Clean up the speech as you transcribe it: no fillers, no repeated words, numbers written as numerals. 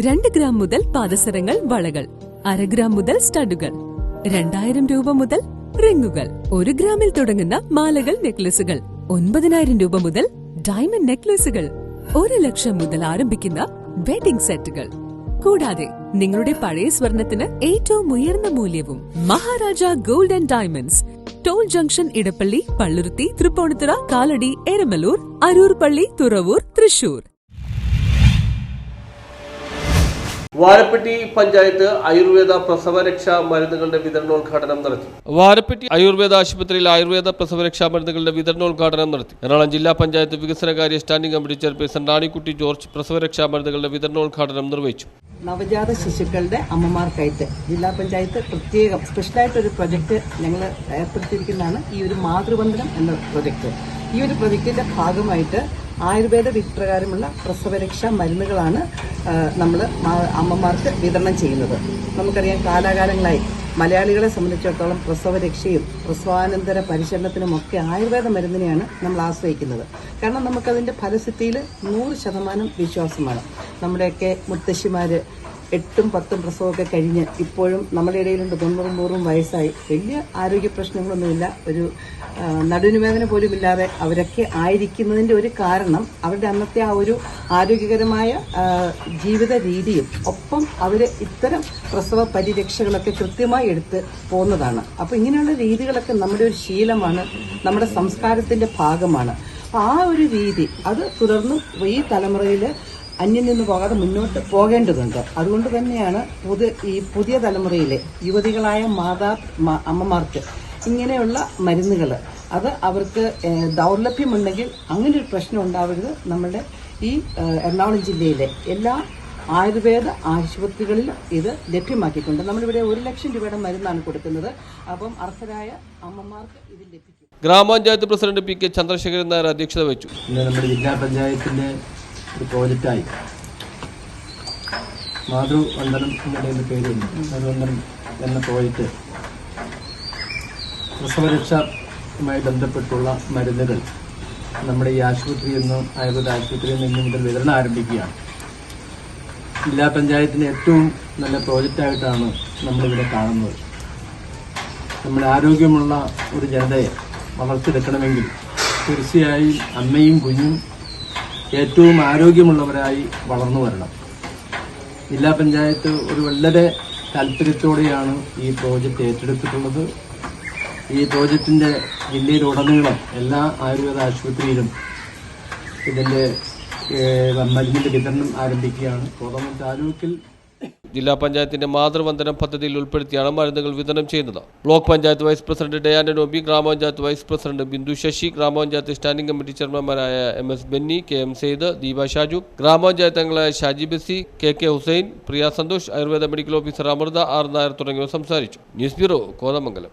2 gram മുതൽ പാദസരങ്ങൾ, വളകൾ, 1/2 gram മുതൽ സ്റ്റഡുകൾ, 2000 രൂപ മുതൽ റിങ്ങുകൾ, 1 ഗ്രാമിൽ തുടങ്ങുന്ന മാലകൾ, നെക്ലസുകൾ, 9000 രൂപ മുതൽ ഡയമണ്ട് നെക്ലസുകൾ, 1 ലക്ഷം മുതൽ ആരംഭിക്കുന്ന വെഡിംഗ് സെറ്റുകൾ. കൂടാതെ നിങ്ങളുടെ പഴയ സ്വർണത്തിന് ഏറ്റവും ഉയർന്ന മൂല്യവും. Maharaja gold and diamonds, toll junction, Edappally, Palluruthy, Tripunithura, Kalady, Eramalloor, Aroor Palli, Thuravoor, Thrissur. Varappetty panchayat Ayurveda പ്രസവരക്ഷാ മരുന്നുകളുടെ വിതരണോദ്ഘാടനം നടത്തി. വാരപ്പെട്ടി ആയുർവേദ ആശുപത്രിയിൽ ആയുർവേദ പ്രസവരക്ഷാ മരുന്നുകളുടെ വിതരണോദ്ഘാടനം നടത്തി. എറണാകുളം ജില്ലാ പഞ്ചായത്ത് വികസനകാര്യ standing committee chairperson Ranikutty George പ്രസവരക്ഷാ മരുന്നുകളുടെ വിതരണോദ്ഘാടനം നിർവഹിച്ചു. നവജാത ശിശുക്കളുടെ അമ്മമാർക്കായിട്ട് ജില്ലാ പഞ്ചായത്ത് പ്രത്യേകം സ്പെഷ്യലായിട്ടൊരു പ്രൊജക്ട് ഞങ്ങൾ ഏർപ്പെടുത്തിയിരിക്കുന്നതാണ് ഈ ഒരു മാതൃവന്ദനം എന്ന പ്രൊജക്ട്. ഈ ഒരു പ്രൊജക്റ്റിന്റെ ഭാഗമായിട്ട് ആയുർവേദ വിധിപ്രകാരമുള്ള പ്രസവരക്ഷാ മരുന്നുകളാണ് നമ്മൾ അമ്മമാർക്ക് വിതരണം ചെയ്യുന്നത്. നമുക്കറിയാം, കാലാകാലങ്ങളായി മലയാളികളെ സംബന്ധിച്ചിടത്തോളം പ്രസവരക്ഷയും പ്രസവാനന്തര പരിചരണത്തിനുമൊക്കെ ആയുർവേദ മരുന്നിനെയാണ് നമ്മൾ ആശ്രയിക്കുന്നത്. കാരണം നമുക്കതിൻ്റെ ഫലസിദ്ധിയിൽ 100% വിശ്വാസമാണ്. നമ്മുടെയൊക്കെ മുത്തശ്ശിമാർ 8ഉം 10ഉം പ്രസവമൊക്കെ കഴിഞ്ഞ് ഇപ്പോഴും നമ്മുടെ ഇടയിലുണ്ട് 90-100 വയസ്സായി. വലിയ ആരോഗ്യ പ്രശ്നങ്ങളൊന്നുമില്ല, ഒരു നടുവിനുവേദന പോലും ഇല്ലാതെ അവരൊക്കെ ആയിരിക്കുന്നതിൻ്റെ ഒരു കാരണം അവരുടെ അന്നത്തെ ആ ഒരു ആരോഗ്യകരമായ ജീവിത രീതിയും ഒപ്പം അവർ ഇത്തരം പ്രസവ പരിരക്ഷകളൊക്കെ കൃത്യമായി എടുത്ത് പോകുന്നതാണ്. അപ്പോൾ ഇങ്ങനെയുള്ള രീതികളൊക്കെ നമ്മുടെ ഒരു ശീലമാണ്, നമ്മുടെ സംസ്കാരത്തിൻ്റെ ഭാഗമാണ്. അപ്പോൾ ആ ഒരു രീതി അത് തുടർന്ന് ഈ തലമുറയിൽ അന്യം നിന്ന് പോകാതെ മുന്നോട്ട് പോകേണ്ടതുണ്ട്. അതുകൊണ്ട് തന്നെയാണ് ഈ പുതിയ തലമുറയിലെ യുവതികളായ അമ്മമാർക്ക് ഇങ്ങനെയുള്ള മരുന്നുകൾ അത് അവർക്ക് ദൗർലഭ്യമുണ്ടെങ്കിൽ അങ്ങനെ ഒരു പ്രശ്നം ഉണ്ടാവരുത്. നമ്മുടെ ഈ എറണാകുളം ജില്ലയിലെ എല്ലാ ആയുർവേദ ആശുപത്രികളിലും ഇത് ലഭ്യമാക്കിയിട്ടുണ്ട്. നമ്മളിവിടെ 1 ലക്ഷം രൂപയുടെ മരുന്നാണ് കൊടുക്കുന്നത്. അപ്പം അർഹരായ അമ്മമാർക്ക് ഇത് ലഭിക്കും. ഗ്രാമപഞ്ചായത്ത് president P K Chandrasekharan Nair അധ്യക്ഷത വഹിച്ചു. നമ്മുടെ ജില്ലാ പഞ്ചായത്തിന്റെ ഒരു പ്രോജക്റ്റായി മാതൃവന്ദനം എന്നതിൻ്റെ പേരുണ്ട്. മാതൃവന്ദനം എന്ന പ്രോജക്റ്റ് പ്രസവരക്ഷയുമായി ബന്ധപ്പെട്ടുള്ള മരുന്നുകൾ നമ്മുടെ ഈ ആശുപത്രിയിൽ നിന്ന് ആയുർവേദ ആശുപത്രിയിൽ നിന്ന് മുതൽ വിതരണം ആരംഭിക്കുകയാണ്. ജില്ലാ പഞ്ചായത്തിന് ഏറ്റവും നല്ല പ്രോജക്റ്റായിട്ടാണ് നമ്മളിവിടെ കാണുന്നത്. നമ്മുടെ ആരോഗ്യമുള്ള ഒരു ജനതയെ വളർത്തിയെടുക്കണമെങ്കിൽ തീർച്ചയായും അമ്മയും കുഞ്ഞും ഏറ്റവും ആരോഗ്യമുള്ളവരായി വളർന്നു വരണം. ജില്ലാ പഞ്ചായത്ത് ഒരു വളരെ താല്പര്യത്തോടെയാണ് ഈ പ്രോജക്റ്റ് ഏറ്റെടുത്തിട്ടുള്ളത്. ഈ പ്രോജക്റ്റിൻ്റെ ജില്ലയിലുടനീളം എല്ലാ ആയുർവേദ ആശുപത്രിയിലും ഇതിൻ്റെ മരുന്നിൻ്റെ വിതരണം ആരംഭിക്കുകയാണ്. കോതമംഗലം താലൂക്കിൽ ജില്ലാ പഞ്ചായത്തിന്റെ മാതൃവന്ദനം പദ്ധതിയിൽ ഉൾപ്പെടുത്തിയാണ് മരുന്നുകൾ വിതരണം ചെയ്യുന്നത്. Block panchayat vice president Diana Nobi, ഗ്രാമപഞ്ചായത്ത് വൈസ് പ്രസിഡന്റ് ബിന്ദു ശശി, ഗ്രാമപഞ്ചായത്ത് സ്റ്റാൻഡിംഗ് കമ്മിറ്റി ചെയർമാൻമാരായ MS ബെന്നി, KM സെയ്ദ്, ദീപ ഷാജു, ഗ്രാമപഞ്ചായത്ത് അംഗങ്ങളായ Shaji Basi, KK Hussain, Priya Santhosh, Ayurveda medical officer Amrita R Nair തുടങ്ങിയവർ സംസാരിച്ചു. News bureau, Kothamangalam.